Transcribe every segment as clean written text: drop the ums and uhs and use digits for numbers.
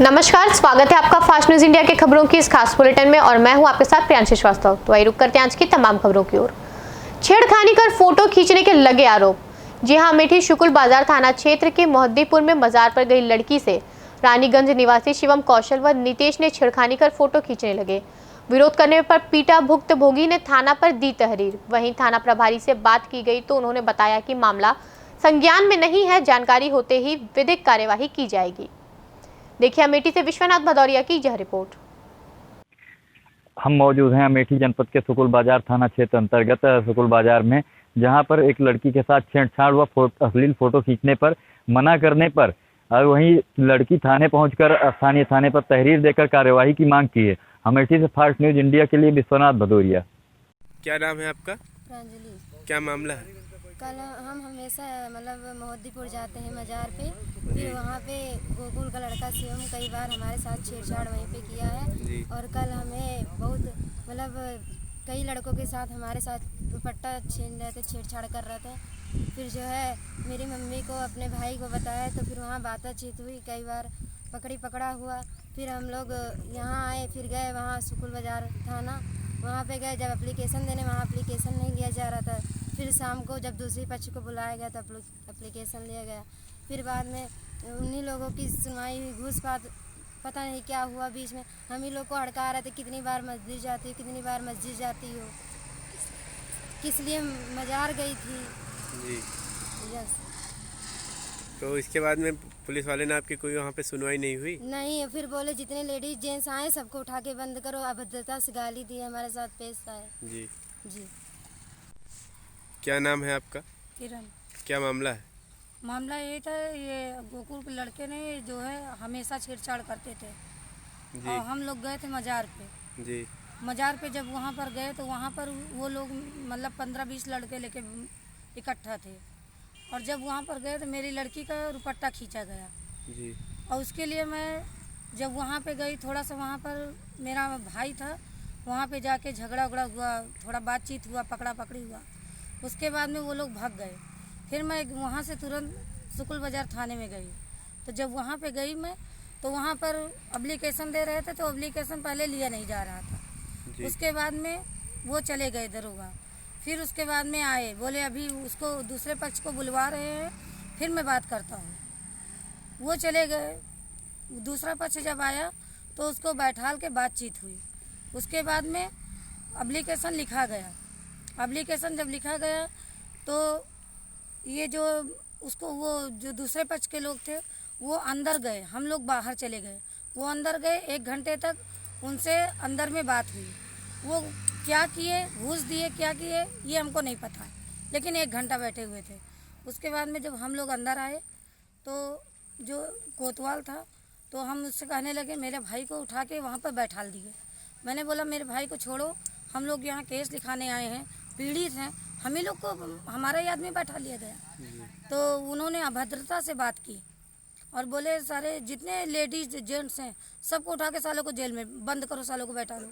नमस्कार, स्वागत है आपका फास्ट न्यूज इंडिया के खबरों की इस खास बुलेटिन में और मैं हूं आपके साथ प्रियांशी श्रीवास्तव। तो आइए रुक करते हैं आज की तमाम खबरों की ओर। छेड़खानी कर फोटो खींचने के लगे आरोप। जी हां, अमेठी शुक्ल बाजार थाना क्षेत्र के मोहद्दीपुर में मजार पर गई लड़की से रानीगंज निवासी शिवम कौशल व नितेश ने छेड़खानी कर फोटो खींचने लगे। विरोध करने पर पीटा भुक्तभोगी ने थाना पर दी तहरीर। वहीं थाना प्रभारी से बात की गई तो उन्होंने बताया कि मामला संज्ञान में नहीं है, जानकारी होते ही विधिक कार्यवाही की जाएगी। देखिए अमेठी से विश्वनाथ भदौरिया की यह रिपोर्ट। हम मौजूद हैं अमेठी जनपद के शुक्ल बाजार थाना क्षेत्र अंतर्गत शुक्ल बाजार में, जहां पर एक लड़की के साथ छेड़छाड़ व अश्लील फोटो खींचने पर मना करने पर वहीं लड़की थाने पहुंचकर स्थानीय थाने पर तहरीर देकर कार्यवाही की मांग की है। अमेठी से फास्ट न्यूज इंडिया के लिए विश्वनाथ भदौरिया। क्या नाम है आपका? प्रांजलि। क्या मामला है? कल हम हमेशा मोहद्दीपुर जाते हैं मजार पे, फिर वहाँ पे गोकुल का लड़का शिवम कई बार हमारे साथ छेड़छाड़ वहीं पे किया है। और कल हमें बहुत कई लड़कों के साथ हमारे साथ दुपट्टा छीन रहे थे, छेड़छाड़ कर रहे थे। फिर जो है मेरी मम्मी को अपने भाई को बताया तो फिर वहाँ बातचीत हुई, कई बार पकड़ा हुआ। फिर हम लोग यहाँ आए, फिर गए वहाँ शुक्ल बाजार थाना, वहाँ पे गए। जब एप्लीकेशन देने वहाँ एप्लीकेशन नहीं लिया जा रहा था। फिर शाम को जब दूसरी पक्ष को बुलाया गया तो एप्लीकेशन लिया गया। फिर बाद में उन्हीं लोगों की सुनवाई हुई, घूसपात पता नहीं क्या हुआ बीच में। हम ही लोग को हड़का रहे थे, कितनी बार मस्जिद जाती हो, कितनी बार मस्जिद जाती हो, किस लिए मजार गई थी जी। यस। तो इसके बाद में पुलिस वाले ने आपकी कोई वहाँ पे सुनवाई नहीं हुई? नहीं, फिर बोले जितने लेडीज जेंट्स आए सबको उठा के बंद करो। अभद्रता से गाली दी, हमारे साथ पेश आए। जी जी। क्या नाम है आपका? किरण। क्या मामला है? मामला ये था, ये गोकुल के लड़के ने जो है हमेशा छेड़छाड़ करते थे जी। और हम लोग गए थे मजार पे। जी। मजार पे जब वहाँ पर गए तो वहाँ पर वो लोग 15-20 लड़के लेके इकट्ठा थे। और जब वहाँ पर गए तो मेरी लड़की का दुपट्टा खींचा गया जी। और उसके लिए मैं जब वहाँ पे गई, थोड़ा सा वहाँ पर मेरा भाई था, वहाँ पे जाके झगड़ा उगड़ा हुआ, थोड़ा बातचीत हुआ, पकड़ा पकड़ी हुआ। उसके बाद में वो लोग भाग गए। फिर मैं वहाँ से तुरंत शुक्ल बाजार थाने में गई। तो जब वहाँ पे गई मैं तो वहाँ पर एप्लीकेशन दे रहे थे तो एप्लीकेशन पहले लिया नहीं जा रहा था जी। उसके बाद में वो चले गए दरोगा। फिर उसके बाद में आए, बोले अभी उसको दूसरे पक्ष को बुलवा रहे हैं, फिर मैं बात करता हूँ। वो चले गए। दूसरा पक्ष जब आया तो उसको बैठाल के बातचीत हुई। उसके बाद में एप्लीकेशन लिखा गया। एप्लीकेशन जब लिखा गया तो ये जो उसको वो जो दूसरे पक्ष के लोग थे वो अंदर गए, हम लोग बाहर चले गए। वो अंदर गए, 1 घंटे तक उनसे अंदर में बात हुई। वो क्या किए, घूस दिए, क्या किए ये हमको नहीं पता, लेकिन 1 घंटा बैठे हुए थे। उसके बाद में जब हम लोग अंदर आए तो जो कोतवाल था तो हम उससे कहने लगे, मेरे भाई को उठा के वहाँ पर बैठाल दिए। मैंने बोला मेरे भाई को छोड़ो, हम लोग यहाँ केस लिखाने आए हैं, पीड़ित हैं, हम ही लोग को हमारा ही आदमी बैठा लिया गया। तो उन्होंने अभद्रता से बात की और बोले सारे जितने लेडीज जेंट्स हैं सबको उठा के सालों को जेल में बंद करो, सालों को बैठा लो।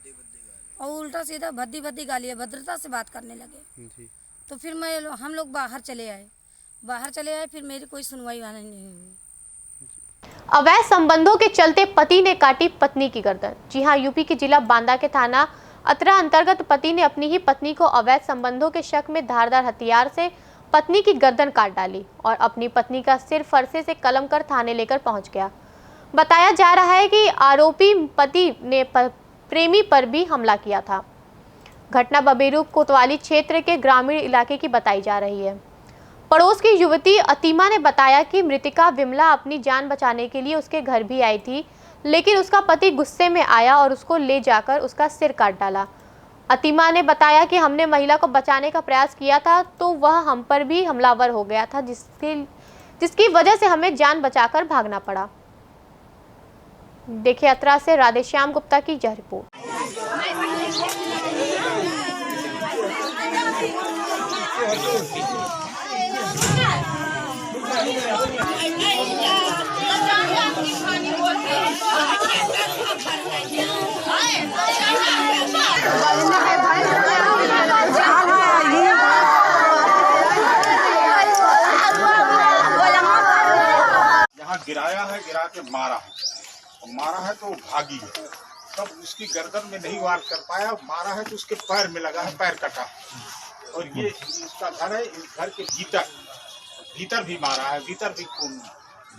और उल्टा सीधा भद्दी गाली अभद्रता से बात करने लगे जी। तो फिर हम लोग बाहर चले आए। फिर मेरी कोई सुनवाई वाली नहीं हुई। अवैध संबंधों के चलते पति ने काटी पत्नी की गर्दन। जी हां, यूपी के जिला बांदा के थाना अतरा अंतर्गत पति ने अपनी ही पत्नी को अवैध संबंधों के शक में धारदार हथियार से पत्नी की गर्दन काट डाली और अपनी पत्नी का सिर फरसे से कलम कर थाने लेकर पहुंच गया। बताया जा रहा है कि आरोपी पति ने प्रेमी पर भी हमला किया था। घटना बबेरू कोतवाली क्षेत्र के ग्रामीण इलाके की बताई जा रही है। पड़ोस की युवती अतीमा ने बताया कि मृतिका विमला अपनी जान बचाने के लिए उसके घर भी आई थी, लेकिन उसका पति गुस्से में आया और उसको ले जाकर उसका सिर काट डाला। अतीमा ने बताया कि हमने महिला को बचाने का प्रयास किया था तो वह हम पर भी हमलावर हो गया था, जिसकी वजह से हमें जान बचाकर भागना पड़ा। देखिए अतरा से राधेश्याम गुप्ता की यह रिपोर्ट। गिराया है, गिरा के मारा है। मारा है तो वो भागी है, तब उसकी गर्दन में नहीं वार कर पाया, मारा है तो उसके पैर में लगा है, पैर कटा। और ये उसका घर है, इस घर के भीतर भी मारा है, भीतर भी खून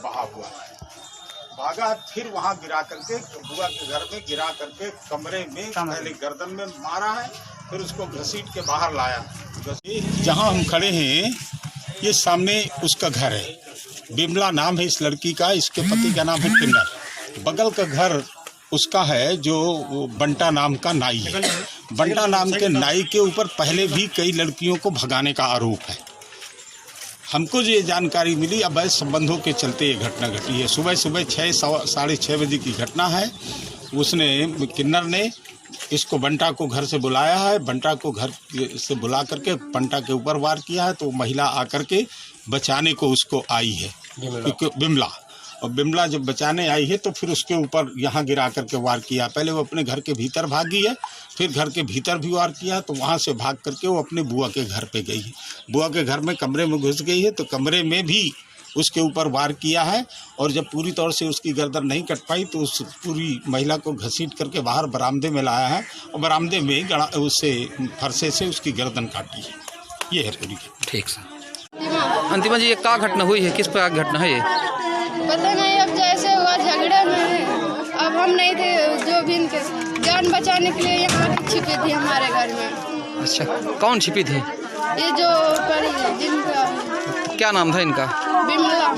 बहा हुआ है। भागा, फिर वहाँ गिरा करके बुआ के घर में गिरा करके कमरे में पहले गर्दन में मारा है, फिर उसको घसीट के बाहर लाया। जहाँ हम खड़े हैं ये सामने उसका घर है, बिमला नाम है इस लड़की का, इसके पति का नाम है किन्नर। बगल का घर उसका है जो बंटा नाम का नाई है। बंटा नाम के नाई के ऊपर पहले भी कई लड़कियों को भगाने का आरोप है। हमको जो ये जानकारी मिली, अवैध संबंधों के चलते ये घटना घटी है। सुबह 6-6:30 बजे की घटना है। उसने किन्नर ने इसको बंटा को घर से बुलाया है, बंटा को घर से बुला करके बंटा के ऊपर वार किया है, तो महिला आकर के बचाने को उसको आई है, बिमला। और बिमला जब बचाने आई है तो फिर उसके ऊपर यहाँ गिरा करके वार किया। पहले वो अपने घर के भीतर भागी है, फिर घर के भीतर भी वार किया, तो वहाँ से भाग करके वो अपने बुआ के घर पे गई है। बुआ के घर में कमरे में घुस गई है, तो कमरे में भी उसके ऊपर वार किया है। और जब पूरी तौर से उसकी गर्दन नहीं कट पाई तो उस पूरी महिला को घसीट करके बाहर बरामदे में लाया है, और बरामदे में उससे फरसे से उसकी गर्दन काटी है। ये है पूरी। ठीक सर। अंतिमा जी, ये क्या घटना हुई है, किस प्रकार की घटना है ये? पता नहीं, अब जैसे हुआ झगड़े में, अब हम नहीं थे, जो भी इनके जान बचाने के लिए यहाँ छिपी थी हमारे घर में। अच्छा, कौन छिपी थी? ये जो पड़ी है, जिनका क्या नाम था इनका? बिमला।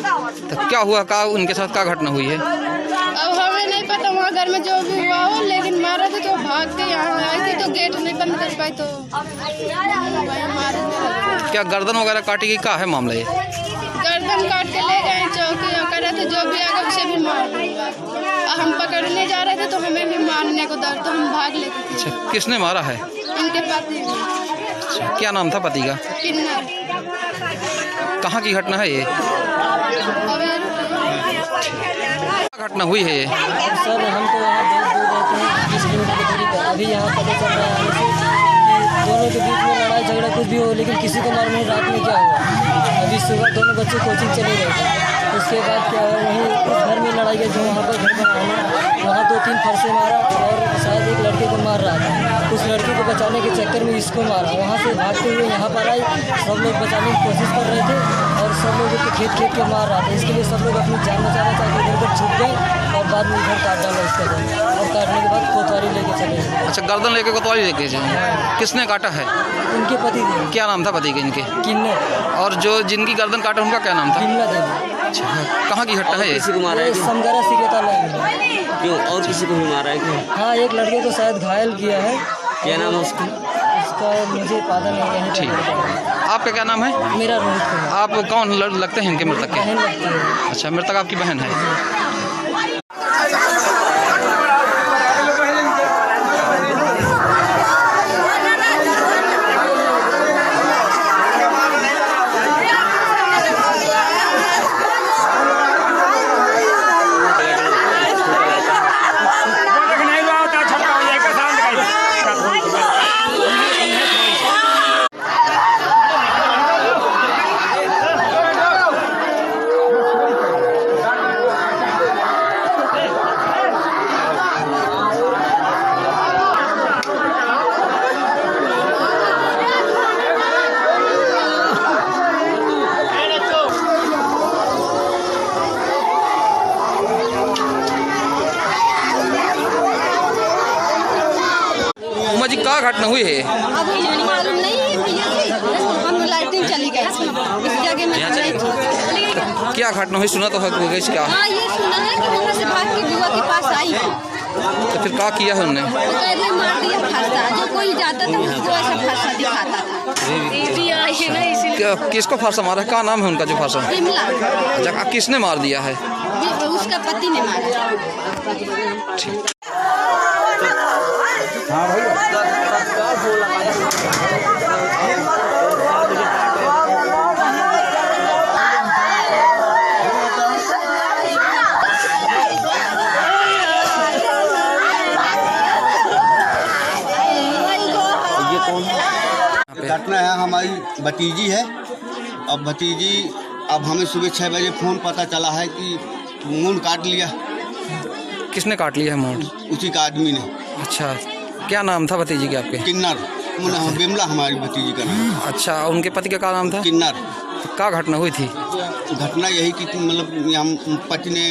तो क्या हुआ, क्या उनके साथ क्या घटना हुई है? अब हमें नहीं पता, वहाँ घर में जो भी हुआ हो, लेकिन मारा था तो भागते यहाँ आई थी, तो गेट नहीं बंद कर पाई तो मारे। क्या गर्दन वगैरह काटी गई, क्या है मामला ये? गर्दन काट के ले गए चौकी, करे थे जो भी आगे उसे भी मार दूंगा। हम पकड़ने जा रहे थे तो हमें भी मारने को डर, तो हम भाग लेते थे। अच्छा, किसने मारा है? इनके पति। अच्छा, क्या नाम था पति का? किन्नर। कहाँ की घटना है ये? क्या घटना हुई है ये? सर, हम तो यहाँ बहुत दूर रहते हैं, 20 किलोमीटर की दूरी पर। अभी यहाँ पता चल रहा है कि दोनों के बीच में लड़ाई झगड़ा कुछ भी हो, लेकिन किसी को मालूम नहीं रात में क्या हुआ। अभी सुबह दोनों बच्चे कोचिंग चले गए थे, उसके बाद क्या है, वहीं उस घर में लड़ाई गई जो वहाँ पर घर बना है, वहाँ 2-3 फरसे मारा और शायद एक लड़के को मार रहा था। उस लड़के को बचाने के चक्कर में इसको मारा। वहाँ से भागते हुए यहाँ पर आई, सब लोग बचाने की कोशिश कर रहे थे और सब लोगों को खेत के मार रहा था। इसके लिए सब लोग अपनी जान बचाना चाहते इधर उधर छुप गए और बाद में इधर काट डाला इसका घर, और काटने के बाद कोतवाली लेके चले गए। अच्छा, गर्दन लेके कोतवाली लेके जाए? किसने काटा है? उनके पति थे। क्या नाम था पति के इनके? किन्नर। और जो जिनकी गर्दन काटा उनका क्या नाम था? बिमला देवी। अच्छा, कहाँ की घटना है ये? समगारा सिकेताला। क्यों, और किसी को भी मारा है क्या? हाँ, एक लड़के को शायद घायल किया है। क्या नाम है उसका? उसका मुझे पता नहीं है। ठीक, आपका क्या नाम है? मेरा रोहित कुमार। आप कौन लगते हैं इनके मृतक के? बहन लगती है। अच्छा, मृतक आपकी बहन है। जी, क्या घटना हुई है? अब मालूम नहीं, हम लाइटिंग चली गई थी इस जगह में। क्या घटना हुई, सुना तो है क्या? हाँ, ये सुना है कि वहाँ से भाग के बुआ के पास आई है। तो फिर क्या किया है उन्होंने? तो मार दिया फांसा, जो कोई जाता था उसको ऐसा फांसा दिखाता था। किसको फांसा मारा? क्या नाम है उनका जो फांसा? बिमला। अच्छा, किसने मार दिया है? उसका पति ने मारा। ठीक। हाँ भाई, घटना है, हमारी भतीजी है। अब भतीजी, अब हमें सुबह 6 बजे फ़ोन पता चला है कि मुंह काट लिया। किसने काट लिया है मोड़? उसी का आदमी ने। अच्छा, क्या नाम था भतीजी के आपके? किन्नर, बिमला हमारी भतीजी का नाम। अच्छा, उनके पति का क्या नाम था? किन्नर। तो क्या घटना हुई थी? घटना यही कि मतलब यहाँ पति ने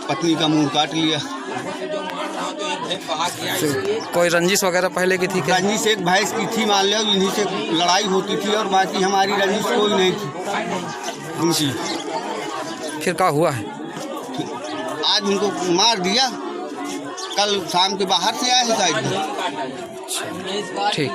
पत्नी का मुंह काट लिया। कोई रंजिश वगैरह पहले की थी क्या? रंजिश एक भैंस की थी, मान लो इन्हीं से लड़ाई होती थी और बाकी हमारी रंजिश कोई नहीं थी उनकी। फिर क्या हुआ है? आज उनको मार दिया, कल शाम के बाहर से आए हैं शायद। ठीक।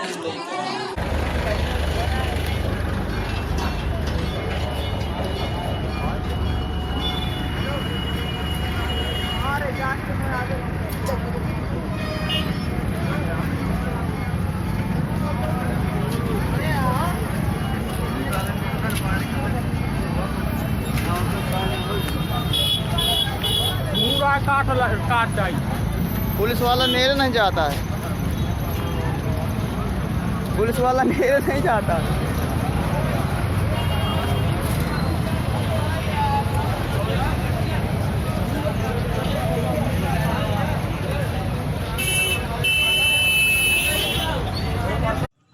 काट जाए। पुलिस वाला नेरे नहीं जाता है, पुलिस वाला नेरे नहीं जाता।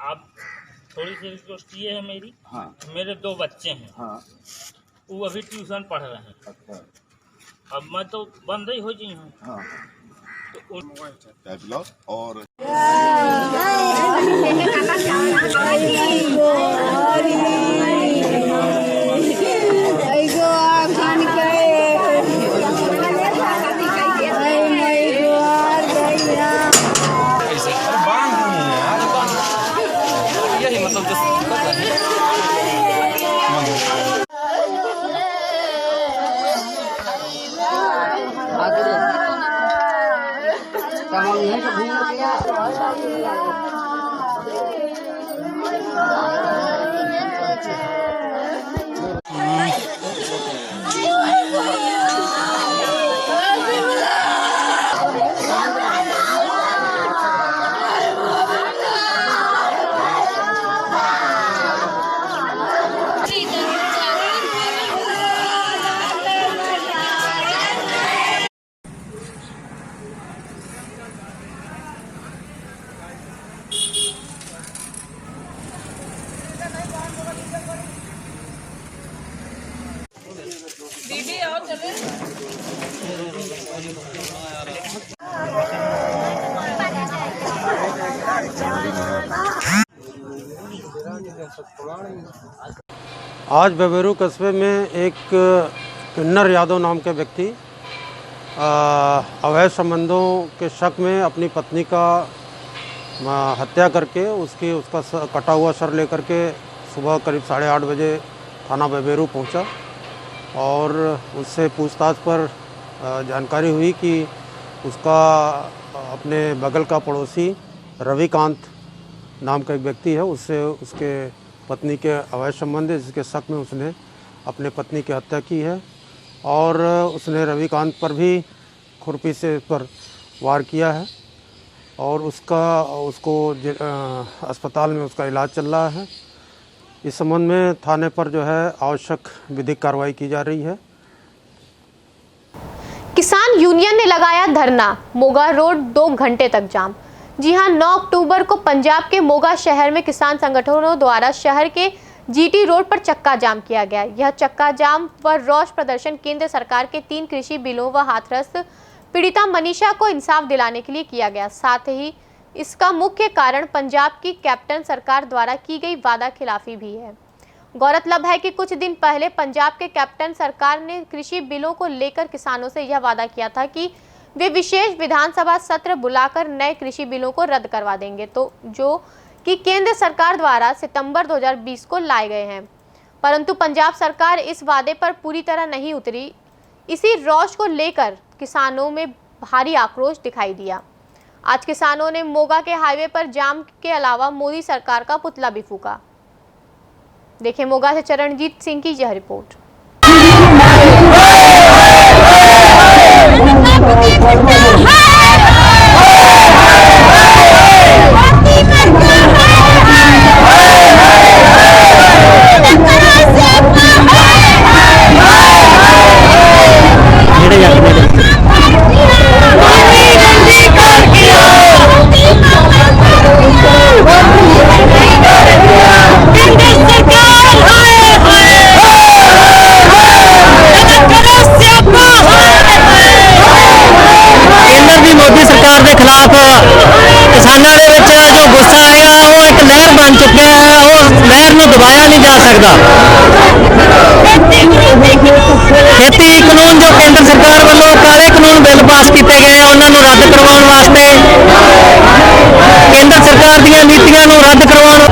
आप थोड़ी सी रिक्वेस्ट ये है मेरी। हाँ। मेरे 2 बच्चे हैं। हाँ। वो अभी ट्यूशन पढ़ रहे हैं। अच्छा। अब मैं तो बंद ही हो जी हूँ। हाँ। तो और यही मतलब आज बेबेरू कस्बे में एक किन्नर यादव नाम के व्यक्ति अवैध संबंधों के शक में अपनी पत्नी का हत्या करके उसका कटा हुआ सर लेकर के सुबह करीब 8:30 बजे थाना बेबेरू पहुंचा और उससे पूछताछ पर जानकारी हुई कि उसका अपने बगल का पड़ोसी रविकांत नाम का एक व्यक्ति है, उससे उसके पत्नी के अवैध संबंध है, जिसके शक में उसने अपने पत्नी की हत्या की है और उसने रविकांत पर भी खुरपी से पर वार किया है और उसको अस्पताल में उसका इलाज चल रहा है। इस संबंध में थाने पर जो है आवश्यक विधिक कार्रवाई की जा रही है। किसान यूनियन ने लगाया धरना, मोगा रोड 2 घंटे तक जाम। जी हां, 9 अक्टूबर को पंजाब के मोगा शहर में किसान संगठनों द्वारा शहर के जीटी रोड पर चक्का जाम किया गया। यह चक्का जाम व रोष प्रदर्शन केंद्र सरकार के 3 कृषि बिलों व हाथरस पीड़िता मनीषा को इंसाफ दिलाने के लिए किया गया। साथ ही इसका मुख्य कारण पंजाब की कैप्टन सरकार द्वारा की गई वादा खिलाफी भी है। गौरतलब है कि कुछ दिन पहले पंजाब के कैप्टन सरकार ने कृषि बिलों को लेकर किसानों से यह वादा किया था कि वे विशेष विधानसभा सत्र बुलाकर नए कृषि बिलों को रद्द करवा देंगे, तो जो कि केंद्र सरकार द्वारा सितंबर 2020 को लाए गए हैं, परंतु पंजाब सरकार इस वादे पर पूरी तरह नहीं उतरी। इसी रोष को लेकर किसानों में भारी आक्रोश दिखाई दिया। आज किसानों ने मोगा के हाईवे पर जाम के अलावा मोदी सरकार का पुतला भी फूका। देखिए मोगा से चरणजीत सिंह की यह रिपोर्ट। सकता। खेती कानून जो केंद्र सरकार वालों काले कानून बिल पास किए गए उन्होंने रद्द करवाने वास्ते केंद्र सरकार दी नीतियां नूं रद्द करवाने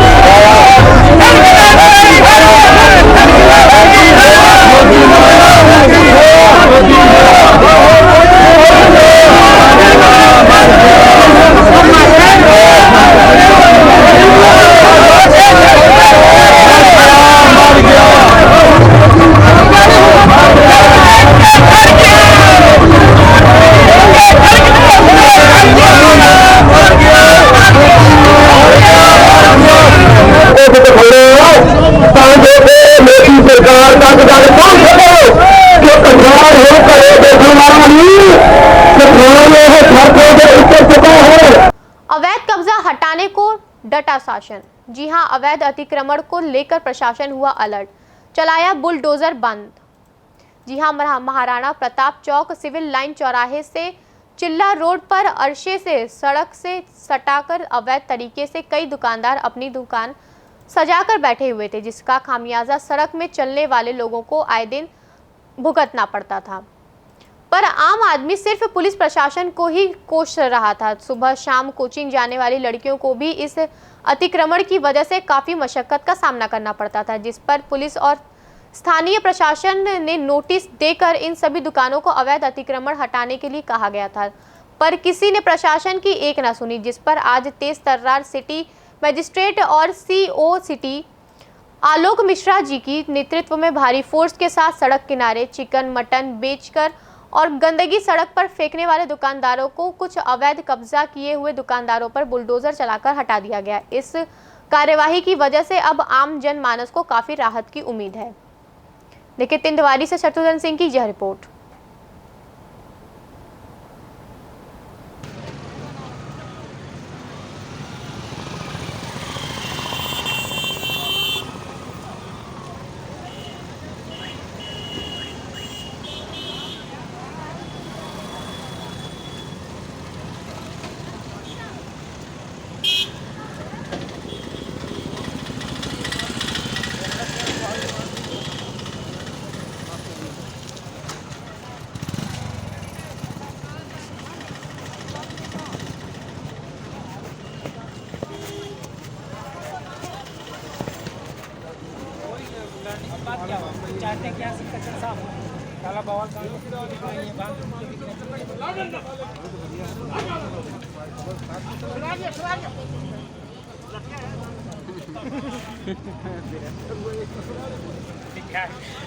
अवैध कब्जा हटाने को डटा शासन। जी हां, अवैध अतिक्रमण को लेकर प्रशासन हुआ अलर्ट, चलाया बुलडोजर बंद। जी हां, महाराणा प्रताप चौक सिविल लाइन चौराहे से चिल्ला रोड पर अरसे से सड़क से सटाकर अवैध तरीके से कई दुकानदार अपनी दुकान सजाकर बैठे हुए थे, जिसका खामियाजा सड़क में चलने वाले लोगों को आए दिन भुगतना पड़ता था। पर आम आदमी सिर्फ पुलिस प्रशासन को ही कोस रहा था। सुबह शाम कोचिंग जाने वाली लड़कियों को भी इस अतिक्रमण की वजह से काफ़ी मशक्कत का सामना करना पड़ता था, जिस पर पुलिस और स्थानीय प्रशासन ने नोटिस देकर इन सभी दुकानों को अवैध अतिक्रमण हटाने के लिए कहा गया था, पर किसी ने प्रशासन की एक न सुनी, जिस पर आज तेज तर्रार सिटी मजिस्ट्रेट और CO सिटी आलोक मिश्रा जी की नेतृत्व में भारी फोर्स के साथ सड़क किनारे चिकन मटन बेचकर और गंदगी सड़क पर फेंकने वाले दुकानदारों को कुछ अवैध कब्जा किए हुए दुकानदारों पर बुलडोजर चलाकर हटा दिया गया। इस कार्यवाही की वजह से अब आम जनमानस को काफी राहत की उम्मीद है। देखिए तिंदवारी से शत्रुघ्न सिंह की यह रिपोर्ट।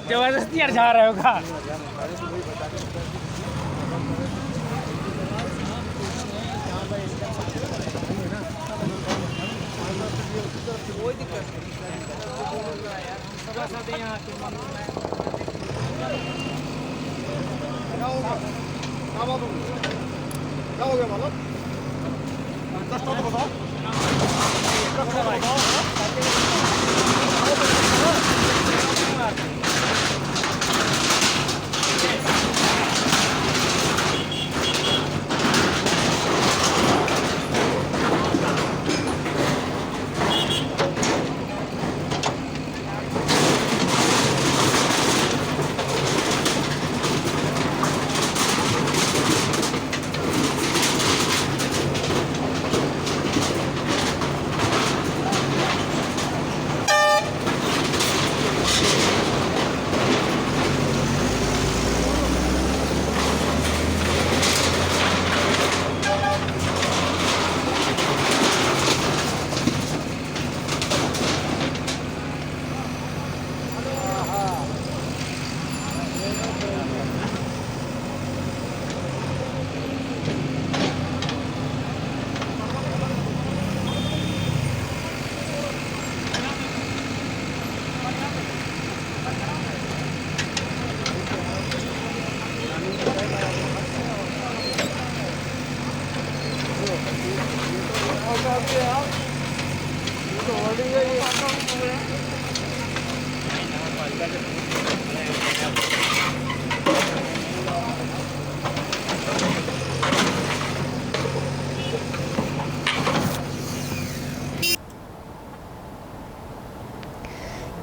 जबरदस्ती जा रहे होगा। कोई दिक्कत क्या हो गया मालूम? 10 तो बताओ।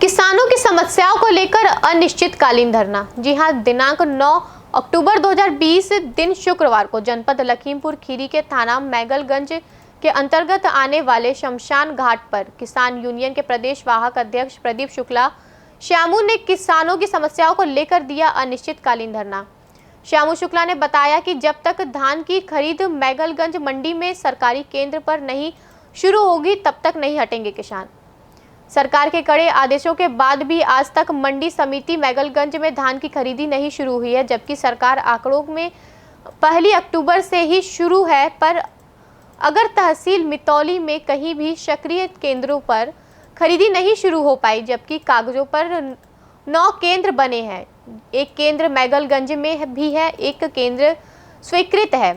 किसानों समस्याओं को लेकर अनिश्चितकालीन धरना। जी हां, दिनांक 9 अक्टूबर 2020 दिन शुक्रवार को जनपद लखीमपुर खीरी के थाना मैगलगंज के अंतर्गत आने वाले शमशान घाट पर किसान यूनियन के प्रदेश वाहक अध्यक्ष प्रदीप शुक्ला श्यामू ने किसानों की समस्याओं को लेकर दिया अनिश्चितकालीन धरना। श्यामू शुक्ला ने बताया कि जब तक धान की खरीद मैगलगंज मंडी में सरकारी केंद्र पर नहीं शुरू होगी तब तक नहीं हटेंगे किसान। सरकार के कड़े आदेशों के बाद भी आज तक मंडी समिति मैगलगंज में धान की खरीदी नहीं शुरू हुई है, जबकि सरकार आंकड़ों में 1 अक्टूबर से ही शुरू है, पर अगर तहसील मितौली में कहीं भी सक्रिय केंद्रों पर खरीदी नहीं शुरू हो पाई, जबकि कागजों पर 9 केंद्र बने हैं, एक केंद्र मैगलगंज में भी है, एक केंद्र स्वीकृत है,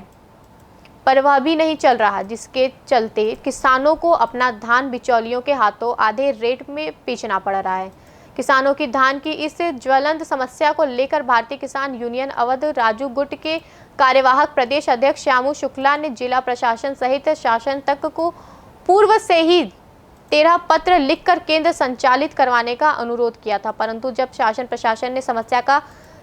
पर वह भी नहीं चल रहा, जिसके चलते किसानों को अपना धान बिचौलियों के हाथों आधे रेट में बेचना पड़ रहा है। किसानों की धान की इस ज्वलंत समस्या को लेकर भारतीय किसान यूनियन अवध राजू गुट के कार्यवाहक प्रदेश अध्यक्ष श्यामू शुक्ला ने जिला प्रशासन सहित शासन तक को पूर्व से ही 13 पत्र लिखकर केंद्र संचालित करवाने का अनुरोध किया था, परंतु जब शासन प्रशासन ने समस्या का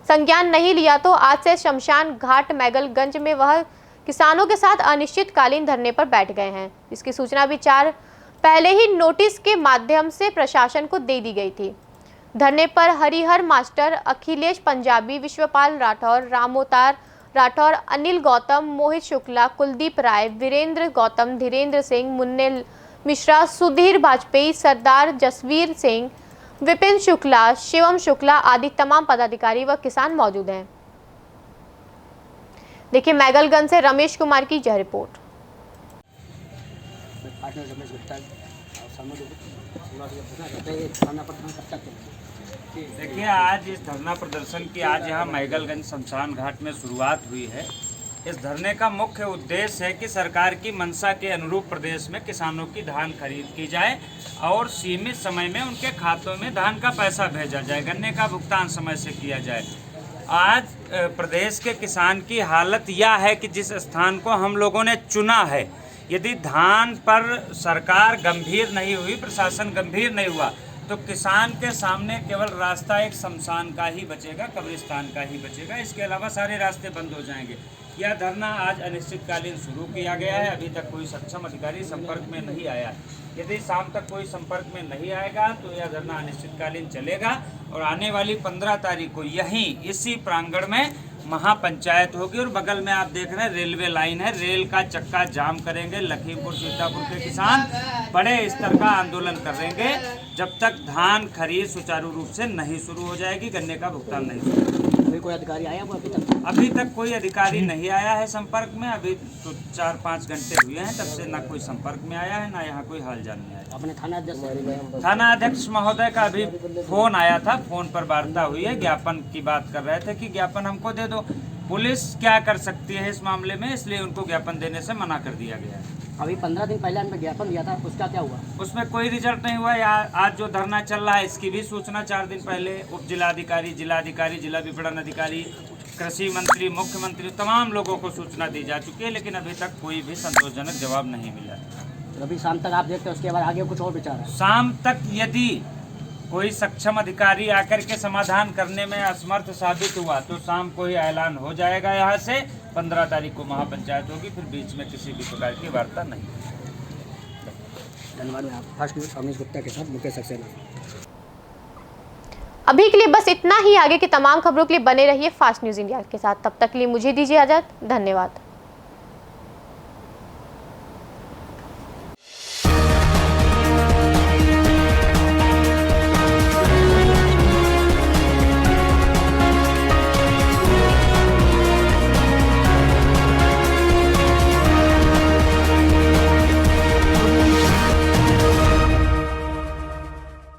संज्ञान नहीं लिया तो आज से शमशान घाट मैगलगंज में वह किसानों के साथ अनिश्चितकालीन धरने पर बैठ गए हैं। इसकी सूचना भी 4 पहले ही नोटिस के माध्यम से प्रशासन को दे दी गई थी। धरने पर हरिहर मास्टर, अखिलेश पंजाबी, विश्वपाल राठौर, रामोतार राठौर, अनिल गौतम, मोहित शुक्ला, कुलदीप राय, वीरेंद्र गौतम, धीरेन्द्र सिंह, मुन्ने मिश्रा, सुधीर वाजपेयी, सरदार जसवीर सिंह, विपिन शुक्ला, शिवम शुक्ला आदि तमाम पदाधिकारी व किसान मौजूद हैं। देखिए मैगलगंज से रमेश कुमार की यह रिपोर्ट। देखिए आज इस धरना प्रदर्शन की आज यहाँ मैगलगंज शमशान घाट में शुरुआत हुई है। इस धरने का मुख्य उद्देश्य है कि सरकार की मंशा के अनुरूप प्रदेश में किसानों की धान खरीद की जाए और सीमित समय में उनके खातों में धान का पैसा भेजा जाए, गन्ने का भुगतान समय से किया जाए। आज प्रदेश के किसान की हालत यह है कि जिस स्थान को हम लोगों ने चुना है, यदि धान पर सरकार गंभीर नहीं हुई, प्रशासन गंभीर नहीं हुआ, तो किसान के सामने केवल रास्ता एक शमशान का ही बचेगा, कब्रिस्तान का ही बचेगा। इसके अलावा सारे रास्ते बंद हो जाएंगे। यह धरना आज अनिश्चितकालीन शुरू किया गया है। अभी तक कोई सक्षम अधिकारी संपर्क में नहीं आया। यदि शाम तक कोई संपर्क में नहीं आएगा तो यह धरना अनिश्चितकालीन चलेगा और आने वाली 15 तारीख को यहीं इसी प्रांगण में महापंचायत होगी और बगल में आप देख रहे हैं रेलवे लाइन है, रेल का चक्का जाम करेंगे। लखीमपुर सीतापुर के किसान बड़े स्तर का आंदोलन करेंगे जब तक धान खरीद सुचारू रूप से नहीं शुरू हो जाएगी, गन्ने का भुगतान नहीं शुरू। कोई अधिकारी आया अभी तक कोई अधिकारी नहीं आया है संपर्क में। अभी तो 4-5 घंटे हुए हैं, तब से ना कोई संपर्क में आया है, ना यहाँ कोई हाल जानने आया। अपने थाना अध्यक्ष महोदय का अभी फोन आया था, फोन पर वार्ता हुई है, ज्ञापन की बात कर रहे थे कि ज्ञापन हमको दे दो। पुलिस क्या कर सकती है इस मामले में, इसलिए उनको ज्ञापन देने से मना कर दिया गया है। अभी 15 दिन पहले हमने ज्ञापन दिया था, उसका क्या हुआ? उसमें कोई रिजल्ट नहीं हुआ। आज जो धरना चल रहा है इसकी भी सूचना 4 दिन पहले उप जिलाधिकारी, जिला विपणन अधिकारी, कृषि मंत्री, मुख्यमंत्री, तमाम लोगों को सूचना दी जा चुकी है, लेकिन अभी तक कोई भी संतोषजनक जवाब नहीं मिला। तो अभी शाम तक आप देखते हैं, उसके बाद आगे कुछ और विचार है? शाम तक यदि कोई सक्षम अधिकारी आकर के समाधान करने में असमर्थ साबित हुआ तो शाम को ही ऐलान हो जाएगा। यहाँ से 15 तारीख को महापंचायत होगी, फिर बीच में किसी भी प्रकार की वार्ता नहीं। धन्यवाद। फर्स्ट न्यूज़ रमेश गुप्ता के साथ मुकेश सक्सेना। अभी के लिए बस इतना ही। आगे की तमाम खबरों के लिए बने रहिए फास्ट न्यूज़ इंडिया के साथ। तब तक के लिए मुझे दीजिए इजाजत। धन्यवाद।